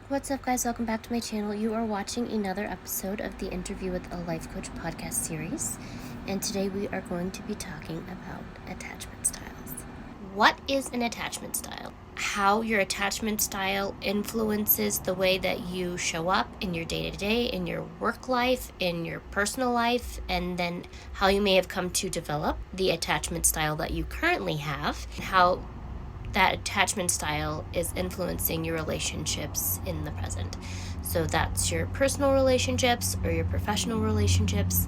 What's up, guys? Welcome back to my channel. You are watching another episode of the Interview with a Life Coach podcast series, and today we are going to be talking about attachment styles. What is an attachment style? How your attachment style influences the way that you show up in your day-to-day, in your work life, in your personal life, and then how you may have come to develop the attachment style that you currently have, and how that attachment style is influencing your relationships in the present. So that's your personal relationships or your professional relationships.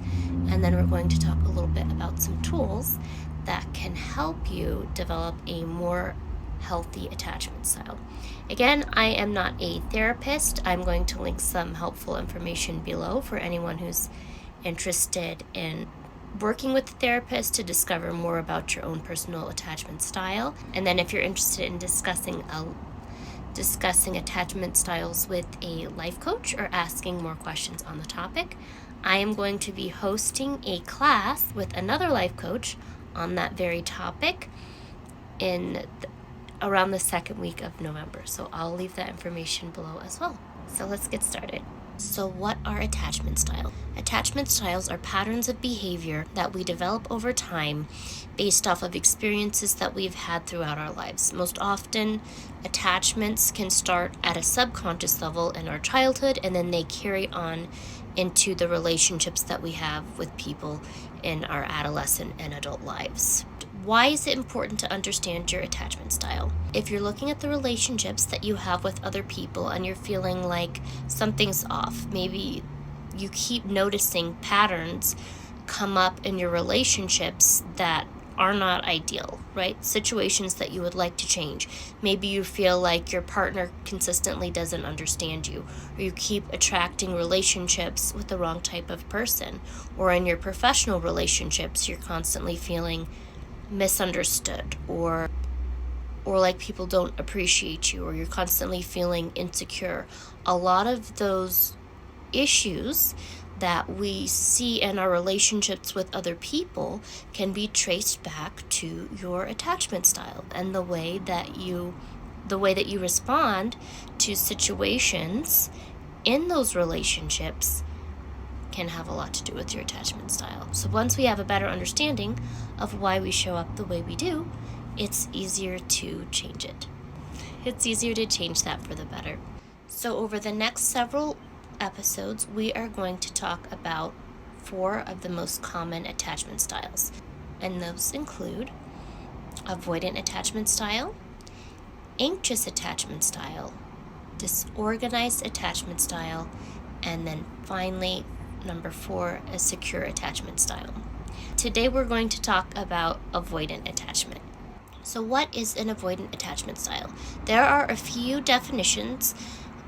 And then we're going to talk a little bit about some tools that can help you develop a more healthy attachment style. Again, I am not a therapist. I'm going to link some helpful information below for anyone who's interested in working with a therapist to discover more about your own personal attachment style. And then if you're interested in discussing attachment styles with a life coach or asking more questions on the topic, I am going to be hosting a class with another life coach on that very topic around the second week of November. So I'll leave that information below as well. So let's get started. So what are attachment styles? Attachment styles are patterns of behavior that we develop over time based off of experiences that we've had throughout our lives. Most often, attachments can start at a subconscious level in our childhood, and then they carry on into the relationships that we have with people in our adolescent and adult lives. Why is it important to understand your attachment style? If you're looking at the relationships that you have with other people and you're feeling like something's off, maybe you keep noticing patterns come up in your relationships that are not ideal, right? Situations that you would like to change. Maybe you feel like your partner consistently doesn't understand you, or you keep attracting relationships with the wrong type of person, or in your professional relationships, you're constantly feeling misunderstood or like people don't appreciate you, or you're constantly feeling insecure. A lot of those issues that we see in our relationships with other people can be traced back to your attachment style and the way that you respond to situations in those relationships can have a lot to do with your attachment style. So once we have a better understanding of why we show up the way we do, it's easier to change it. It's easier to change that for the better. So over the next several episodes, we are going to talk about 4 of the most common attachment styles. And those include avoidant attachment style, anxious attachment style, disorganized attachment style, and then finally, number 4, a secure attachment style. Today we're going to talk about avoidant attachment. So what is an avoidant attachment style? There are a few definitions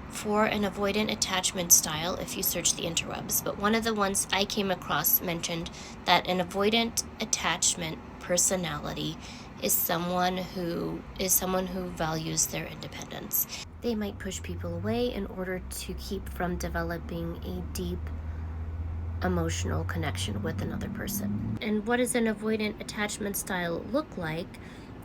for an avoidant attachment style if you search the interwebs, but one of the ones I came across mentioned that an avoidant attachment personality is someone who values their independence. They might push people away in order to keep from developing a deep emotional connection with another person. And what does an avoidant attachment style look like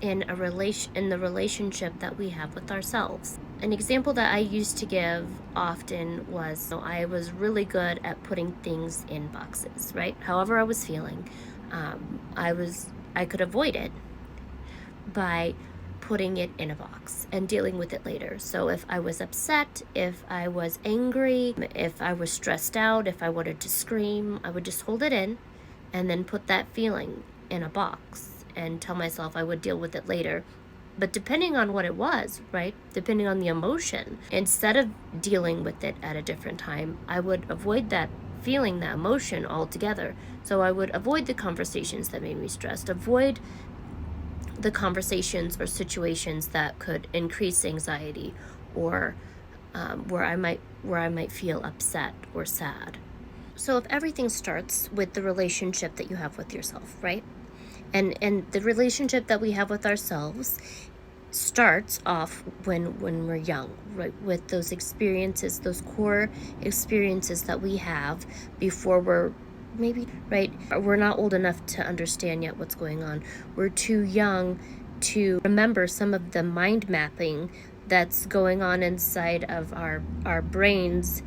in the relationship that we have with ourselves? An example that I used to give often was, I was really good at putting things in boxes, right? However I was feeling, I could avoid it by putting it in a box and dealing with it later. So if I was upset, if I was angry, if I was stressed out, if I wanted to scream, I would just hold it in and then put that feeling in a box and tell myself I would deal with it later. But depending on what it was, right? Depending on the emotion, instead of dealing with it at a different time, I would avoid that feeling, that emotion altogether. So I would avoid the conversations that made me stressed, avoid the conversations or situations that could increase anxiety or where I might feel upset or sad. So if everything starts with the relationship that you have with yourself, right? And the relationship that we have with ourselves starts off when we're young, right? With those experiences, those core experiences that we have before we're we're not old enough to understand yet what's going on. We're too young to remember some of the mind mapping that's going on inside of our brains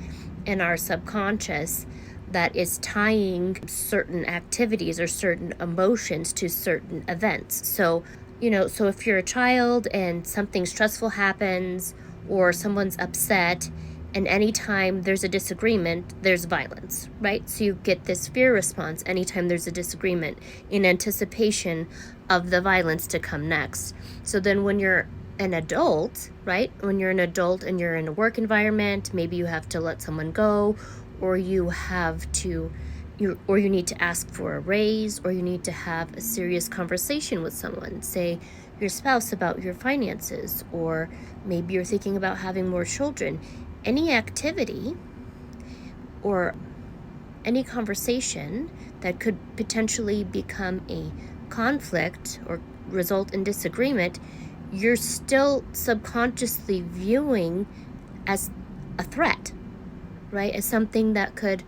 and our subconscious that is tying certain activities or certain emotions to certain events. So, so if you're a child and something stressful happens or someone's upset, and anytime there's a disagreement, there's violence, right? So you get this fear response anytime there's a disagreement in anticipation of the violence to come next. So then when you're an adult, right? When you're an adult and you're in a work environment, maybe you have to let someone go, or you need to ask for a raise, or you need to have a serious conversation with someone, say your spouse, about your finances, or maybe you're thinking about having more children. Any activity or any conversation that could potentially become a conflict or result in disagreement, you're still subconsciously viewing as a threat, right? As something that could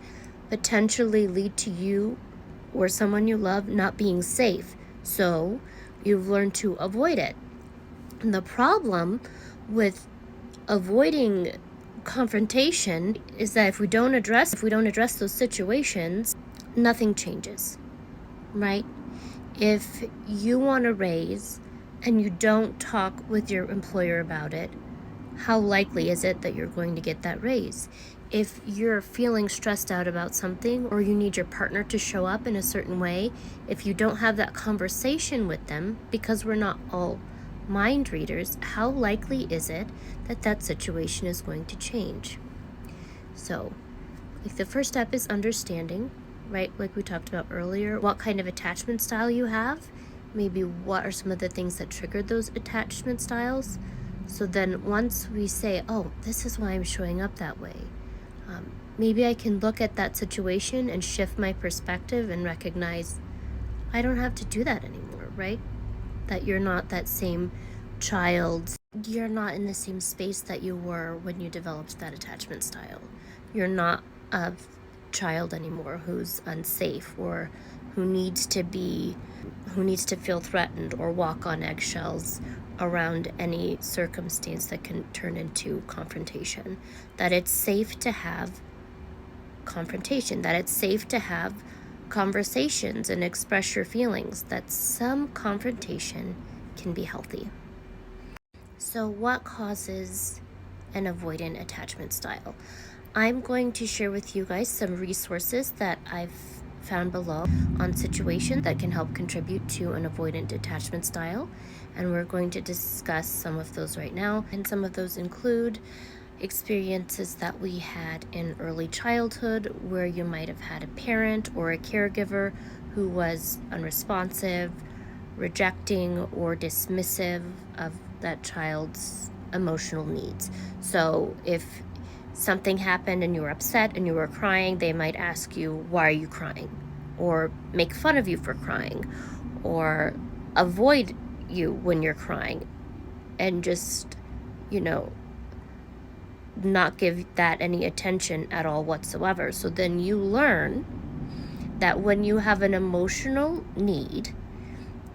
potentially lead to you or someone you love not being safe. So you've learned to avoid it. And the problem with avoiding confrontation is that if we don't address those situations, nothing changes, right? If you want a raise and you don't talk with your employer about it, how likely is it that you're going to get that raise? If you're feeling stressed out about something, or you need your partner to show up in a certain way, if you don't have that conversation with them, because we're not all mind readers, how likely is it that that situation is going to change? So, the first step is understanding, right? Like we talked about earlier, what kind of attachment style you have, maybe what are some of the things that triggered those attachment styles. So then once we say, oh, this is why I'm showing up that way, maybe I can look at that situation and shift my perspective and recognize I don't have to do that anymore, right? That you're not that same child. You're not in the same space that you were when you developed that attachment style. You're not a child anymore who's unsafe, or who needs to feel threatened or walk on eggshells around any circumstance that can turn into confrontation. That it's safe to have confrontation, that it's safe to have conversations and express your feelings, that some confrontation can be healthy. So what causes an avoidant attachment style? I'm going to share with you guys some resources that I've found below on situations that can help contribute to an avoidant attachment style, and we're going to discuss some of those right now. And some of those include experiences that we had in early childhood, where you might have had a parent or a caregiver who was unresponsive, rejecting, or dismissive of that child's emotional needs. So if something happened and you were upset and you were crying, they might ask you, why are you crying? Or make fun of you for crying, or avoid you when you're crying, and just, not give that any attention at all whatsoever. So then you learn that when you have an emotional need,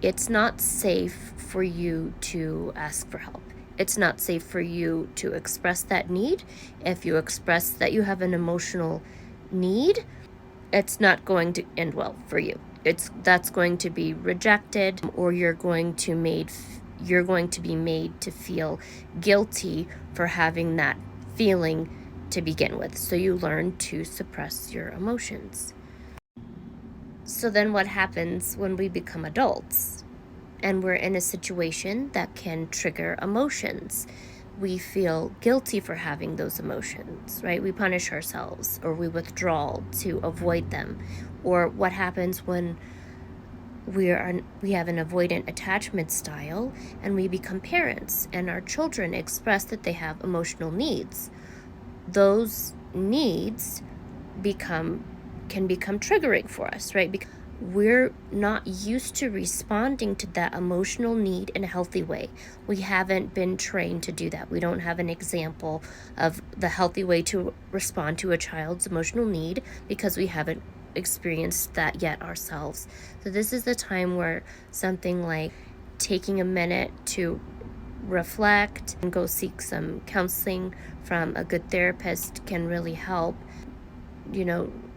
it's not safe for you to ask for help. It's not safe for you to express that need. If you express that you have an emotional need, it's not going to end well for you. That's going to be rejected, or you're going to be made to feel guilty for having that feeling to begin with. So you learn to suppress your emotions. So then what happens when we become adults and we're in a situation that can trigger emotions? We feel guilty for having those emotions, right? We punish ourselves, or we withdraw to avoid them. Or what happens when we have an avoidant attachment style and we become parents and our children express that they have emotional needs? Those needs can become triggering for us, right? Because we're not used to responding to that emotional need in a healthy way. We haven't been trained to do that. We don't have an example of the healthy way to respond to a child's emotional need because we haven't experienced that yet ourselves. So this is the time where something like taking a minute to reflect and go seek some counseling from a good therapist can really help,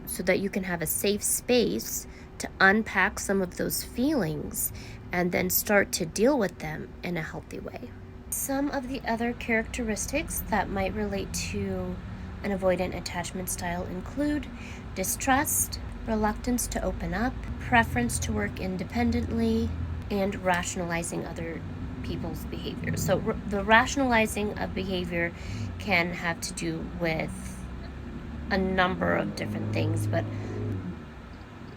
so that you can have a safe space to unpack some of those feelings and then start to deal with them in a healthy way. Some of the other characteristics that might relate to an avoidant attachment style include distrust, reluctance to open up, preference to work independently, and rationalizing other people's behavior. So the rationalizing of behavior can have to do with a number of different things, but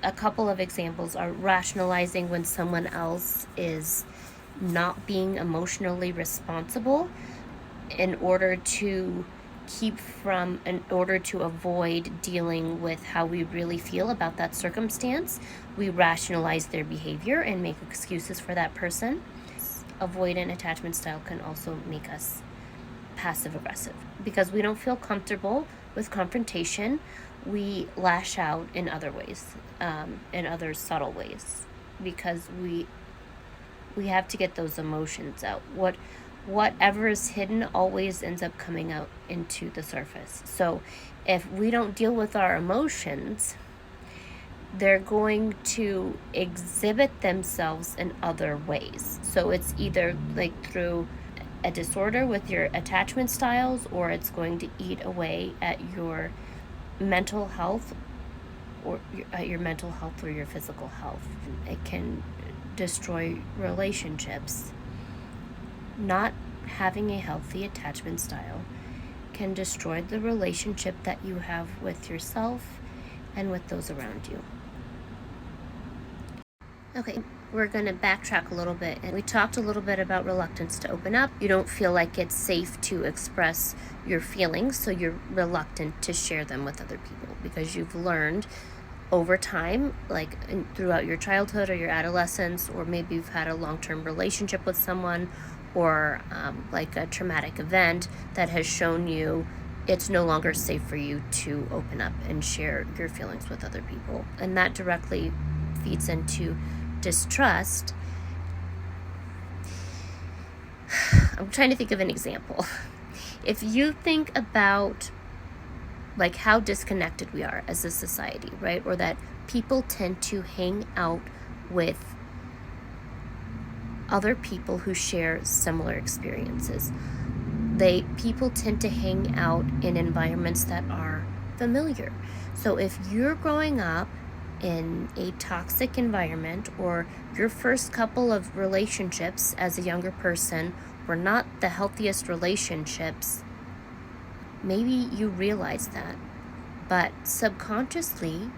a couple of examples are rationalizing when someone else is not being emotionally responsible in order to avoid dealing with how we really feel about that circumstance. We rationalize their behavior and make excuses for that person. Avoidant attachment style can also make us passive aggressive because we don't feel comfortable with confrontation. We lash out in other ways, in other subtle ways, because we have to get those emotions out. Whatever is hidden always ends up coming out into the surface. So if we don't deal with our emotions, they're going to exhibit themselves in other ways. So it's either like through a disorder with your attachment styles, or it's going to eat away at your mental health, or your physical health. It can destroy relationships. Not having a healthy attachment style can destroy the relationship that you have with yourself and with those around you. Okay, we're going to backtrack a little bit. And we talked a little bit about reluctance to open up. You don't feel like it's safe to express your feelings, so you're reluctant to share them with other people because you've learned over time, like throughout your childhood or your adolescence, or maybe you've had a long-term relationship with someone, or like a traumatic event that has shown you it's no longer safe for you to open up and share your feelings with other people. And that directly feeds into distrust. I'm trying to think of an example. If you think about like how disconnected we are as a society, right? Or that people tend to hang out with other people who share similar experiences. People tend to hang out in environments that are familiar. So if you're growing up in a toxic environment, or your first couple of relationships as a younger person were not the healthiest relationships, maybe you realize that, but subconsciously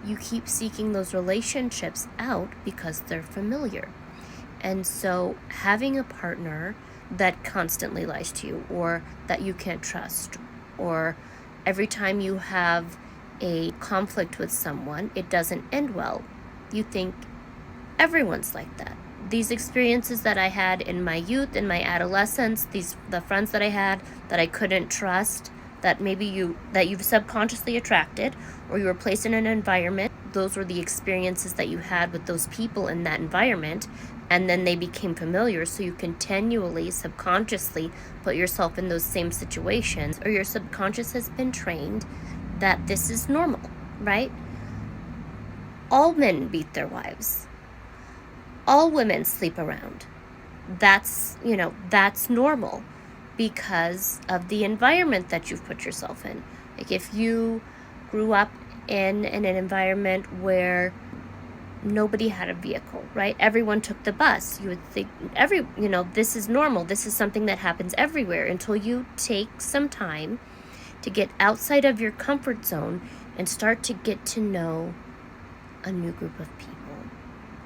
you keep seeking those relationships out because they're familiar. And so having a partner that constantly lies to you, or that you can't trust, or every time you have a conflict with someone, it doesn't end well. You think everyone's like that. These experiences that I had in my youth, in my adolescence, the friends that I had that I couldn't trust, that maybe you've subconsciously attracted, or you were placed in an environment, those were the experiences that you had with those people in that environment, and then they became familiar, so you continually, subconsciously put yourself in those same situations, or your subconscious has been trained that this is normal, right? All men beat their wives. All women sleep around. That's normal because of the environment that you've put yourself in. Like if you grew up in an environment where nobody had a vehicle, right? Everyone took the bus. You would think this is normal. This is something that happens everywhere, until you take some time to get outside of your comfort zone and start to get to know a new group of people,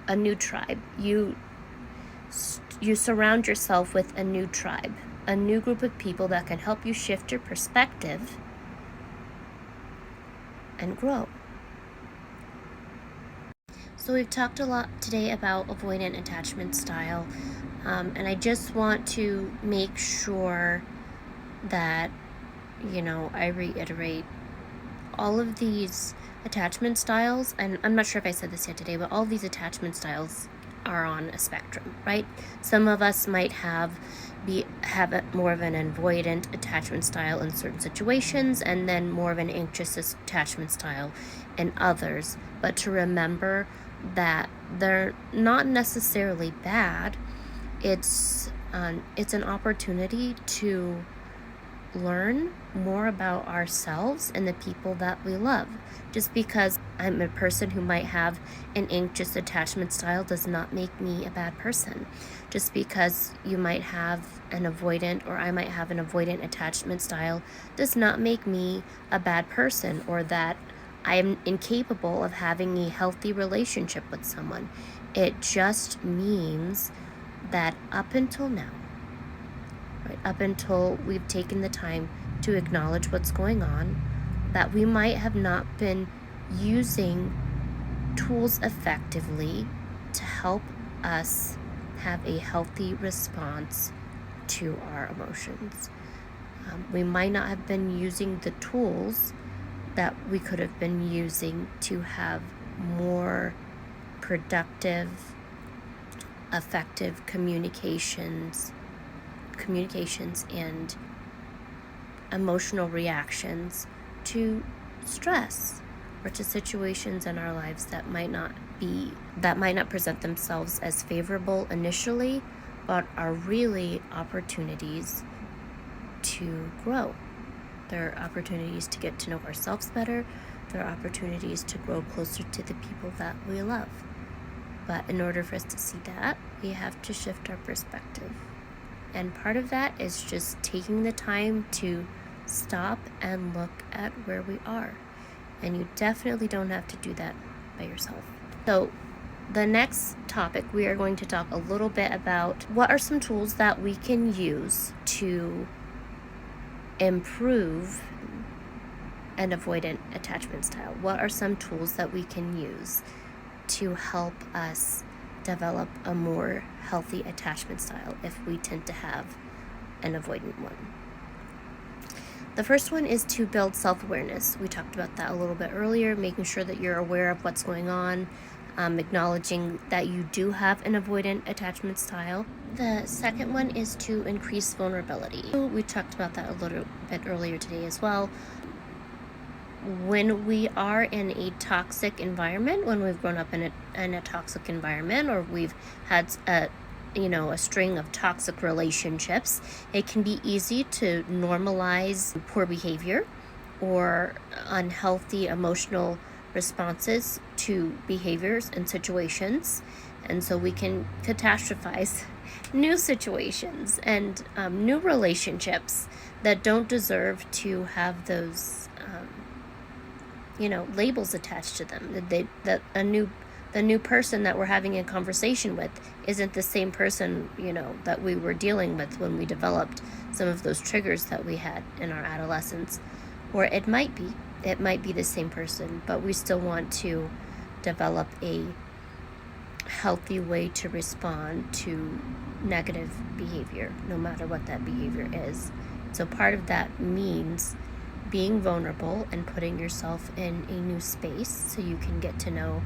a new tribe. You surround yourself with a new tribe, a new group of people that can help you shift your perspective and grow. So we've talked a lot today about avoidant attachment style, and I just want to make sure that I reiterate all of these attachment styles, and I'm not sure if I said this yet today, but all of these attachment styles are on a spectrum, right? Some of us might have more of an avoidant attachment style in certain situations, and then more of an anxious attachment style in others. But to remember that they're not necessarily bad. It's an opportunity to learn more about ourselves and the people that we love. Just because I'm a person who might have an anxious attachment style does not make me a bad person. Just because you might have an avoidant, or I might have an avoidant attachment style, does not make me a bad person, or that I am incapable of having a healthy relationship with someone. It just means that up until now, right, up until we've taken the time to acknowledge what's going on, that we might have not been using tools effectively to help us have a healthy response to our emotions. We might not have been using the tools that we could have been using to have more productive, effective communications and emotional reactions to stress or to situations in our lives that might not present themselves as favorable initially, but are really opportunities to grow. There are opportunities to get to know ourselves better. There are opportunities to grow closer to the people that we love. But in order for us to see that, we have to shift our perspective. And part of that is just taking the time to stop and look at where we are. And you definitely don't have to do that by yourself. So the next topic, we are going to talk a little bit about what are some tools that we can use to improve an avoidant attachment style. What are some tools that we can use to help us develop a more healthy attachment style if we tend to have an avoidant one? The first one is to build self-awareness. We talked about that a little bit earlier, making sure that you're aware of what's going on, acknowledging that you do have an avoidant attachment style. The second one is to increase vulnerability. We talked about that a little bit earlier today as well. When we are in a toxic environment, when we've grown up in a toxic environment, or we've had a string of toxic relationships, it can be easy to normalize poor behavior or unhealthy emotional responses to behaviors and situations. And so we can catastrophize new situations and new relationships that don't deserve to have those labels attached to them. The new person that we're having a conversation with isn't the same person, that we were dealing with when we developed some of those triggers that we had in our adolescence. Or it might be the same person, but we still want to develop a healthy way to respond to negative behavior, no matter what that behavior is. So part of that means being vulnerable and putting yourself in a new space so you can get to know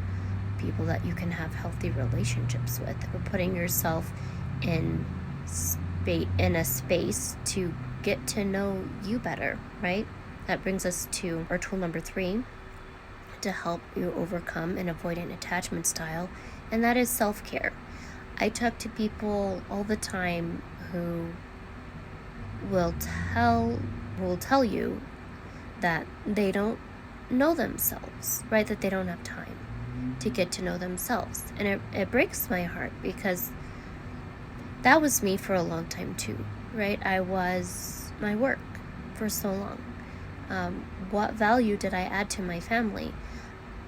people that you can have healthy relationships with, or putting yourself in a space to get to know you better, right? That brings us to our tool number 3 to help you overcome an avoidant attachment style, and that is self-care. I talk to people all the time who will tell you that they don't know themselves, right? That they don't have time to get to know themselves. And it breaks my heart, because that was me for a long time too, right? I was my work for so long. What value did I add to my family?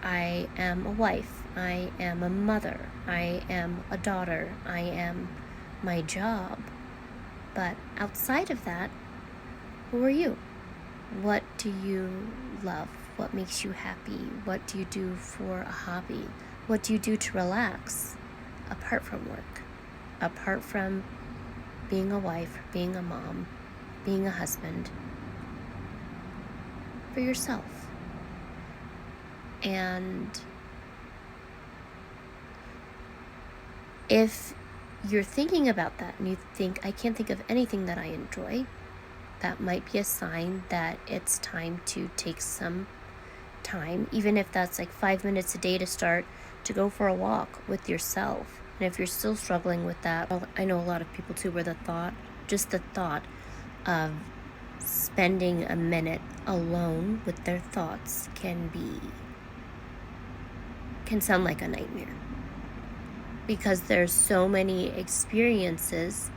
I am a wife. I am a mother. I am a daughter. I am my job. But outside of that, who are you? What do you love? What makes you happy? What do you do for a hobby? What do you do to relax apart from work? Apart from being a wife, being a mom, being a husband, for yourself. And If you're thinking about that and you think, I can't think of anything that I enjoy, that might be a sign that it's time to take some time, even if that's like 5 minutes a day to start, to go for a walk with yourself. And if you're still struggling with that, well, I know a lot of people too, where the thought of spending a minute alone with their thoughts can sound like a nightmare, because there's so many experiences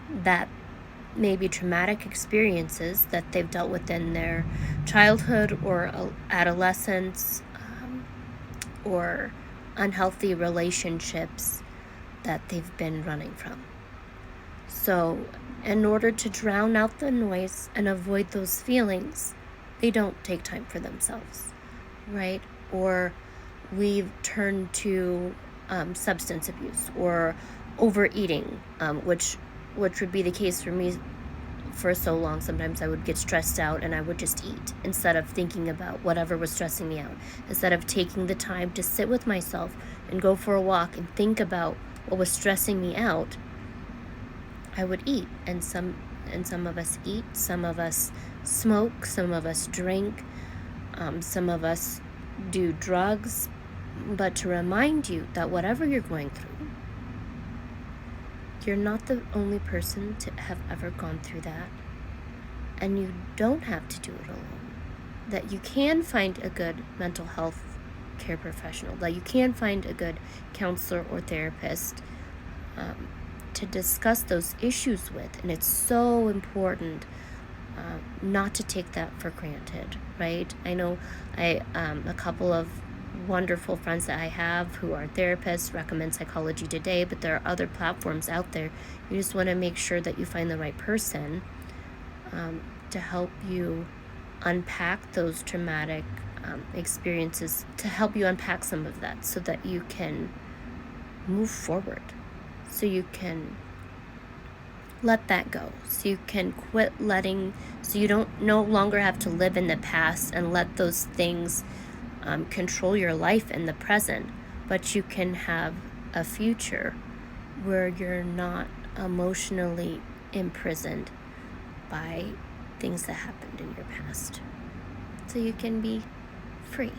that maybe traumatic experiences that they've dealt with in their childhood or adolescence, or unhealthy relationships that they've been running from. So in order to drown out the noise and avoid those feelings, they don't take time for themselves, right? Or we've turned to substance abuse or overeating, which would be the case for me for so long. Sometimes I would get stressed out and I would just eat instead of thinking about whatever was stressing me out. Instead of taking the time to sit with myself and go for a walk and think about what was stressing me out, I would eat. And some of us eat, some of us smoke, some of us drink, some of us do drugs. But to remind you that whatever you're going through, you're not the only person to have ever gone through that. And you don't have to do it alone. That you can find a good mental health care professional, that you can find a good counselor or therapist to discuss those issues with. And it's so important not to take that for granted, right? I know a couple of wonderful friends that I have who are therapists recommend Psychology Today, but there are other platforms out there. You just want to make sure that you find the right person to help you unpack those traumatic experiences, to help you unpack some of that so that you can move forward, so you can let that go, so you can so you don't no longer have to live in the past and let those things control your life in the present, but you can have a future where you're not emotionally imprisoned by things that happened in your past. So you can be free,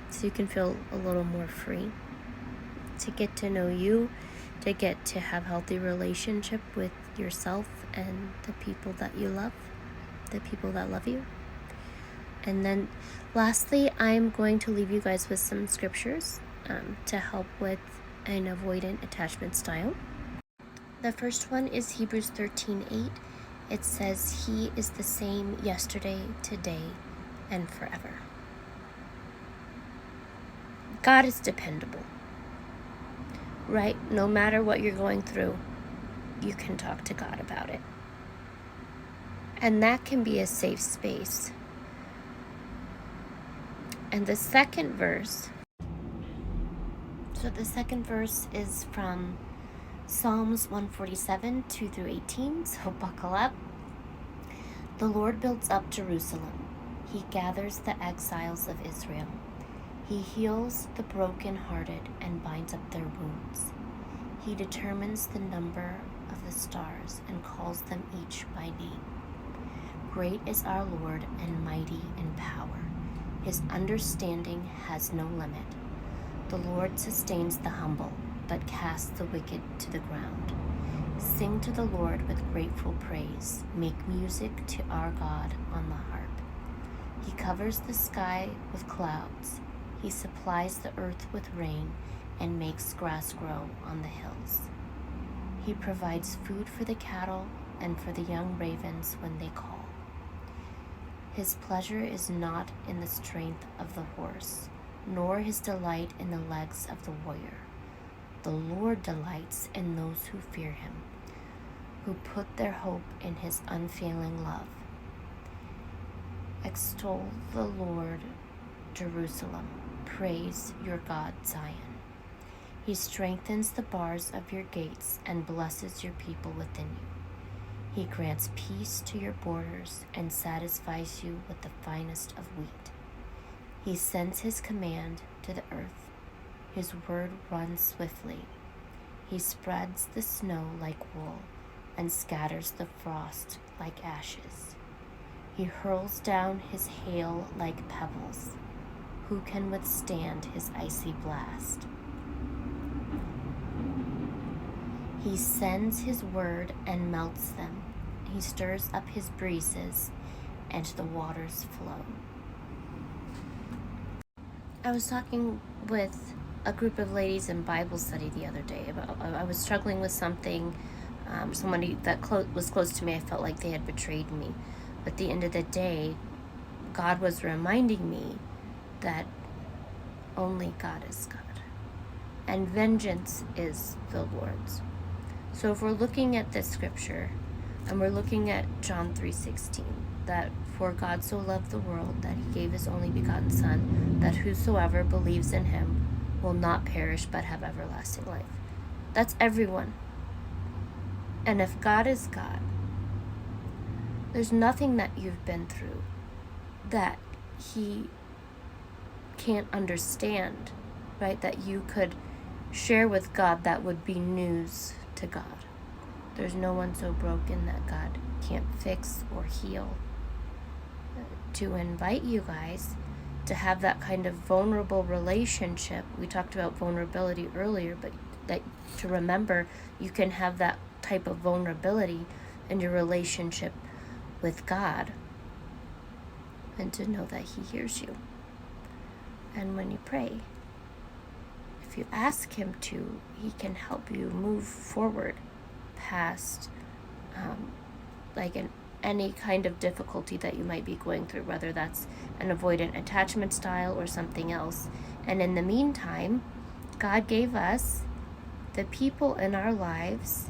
so you can feel a little more free to get to know you, to get to have healthy relationship with yourself and the people that you love, the people that love you. And then lastly, I'm going to leave you guys with some scriptures to help with an avoidant attachment style. The first one is Hebrews 13:8. It says, He is the same yesterday, today, and forever. God is dependable, right? No matter what you're going through, you can talk to God about it. And that can be a safe space. And the second verse is from Psalms 147, 2 through 18, so buckle up. The Lord builds up Jerusalem. He gathers the exiles of Israel. He heals the brokenhearted and binds up their wounds. He determines the number of the stars and calls them each by name. Great is our Lord and mighty in power. His understanding has no limit. The Lord sustains the humble, but casts the wicked to the ground. Sing to the Lord with grateful praise. Make music to our God on the harp. He covers the sky with clouds. He supplies the earth with rain and makes grass grow on the hills. He provides food for the cattle and for the young ravens when they call. His pleasure is not in the strength of the horse, nor his delight in the legs of the warrior. The Lord delights in those who fear him, who put their hope in his unfailing love. Extol the Lord, Jerusalem. Praise your God, Zion. He strengthens the bars of your gates and blesses your people within you. He grants peace to your borders and satisfies you with the finest of wheat. He sends his command to the earth. His word runs swiftly. He spreads the snow like wool and scatters the frost like ashes. He hurls down his hail like pebbles. Who can withstand his icy blast? He sends his word and melts them. He stirs up his breezes, and the waters flow. I was talking with a group of ladies in Bible study the other day about I was struggling with something. Somebody that was close to me, I felt like they had betrayed me. But at the end of the day, God was reminding me that only God is God, and vengeance is the Lord's. So if we're looking at this scripture, and we're looking at John 3:16, that for God so loved the world that he gave his only begotten Son, that whosoever believes in him will not perish but have everlasting life. That's everyone. And if God is God, there's nothing that you've been through that he can't understand, right? That you could share with God that would be news to God. There's no one so broken that God can't fix or heal. To invite you guys to have that kind of vulnerable relationship. We talked about vulnerability earlier, but that to remember you can have that type of vulnerability in your relationship with God, and to know that he hears you. And when you pray, if you ask him to, he can help you move forward past any kind of difficulty that you might be going through, whether that's an avoidant attachment style or something else. And in the meantime, God gave us the people in our lives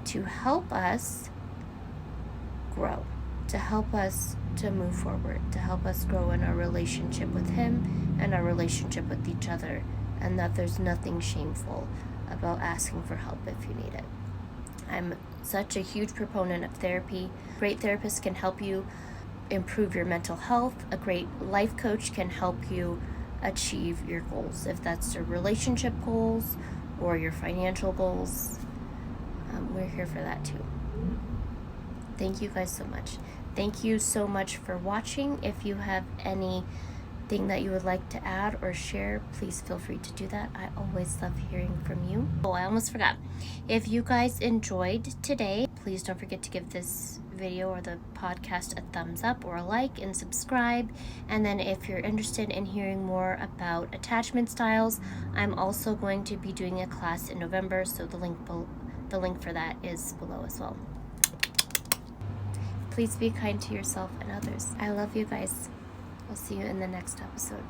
to help us grow, to help us to move forward, to help us grow in our relationship with him and our relationship with each other, and that there's nothing shameful about asking for help if you need it. I'm such a huge proponent of therapy. Great therapists can help you improve your mental health. A great life coach can help you achieve your goals, if that's your relationship goals or your financial goals. We're here for that too. Thank you guys so much. Thank you so much for watching. If you have anything that you would like to add or share, please feel free to do that. I always love hearing from you. Oh, I almost forgot. If you guys enjoyed today, please don't forget to give this video or the podcast a thumbs up or a like, and subscribe. And then if you're interested in hearing more about attachment styles, I'm also going to be doing a class in November, so the link for that is below as well. Please be kind to yourself and others. I love you guys. I'll see you in the next episode.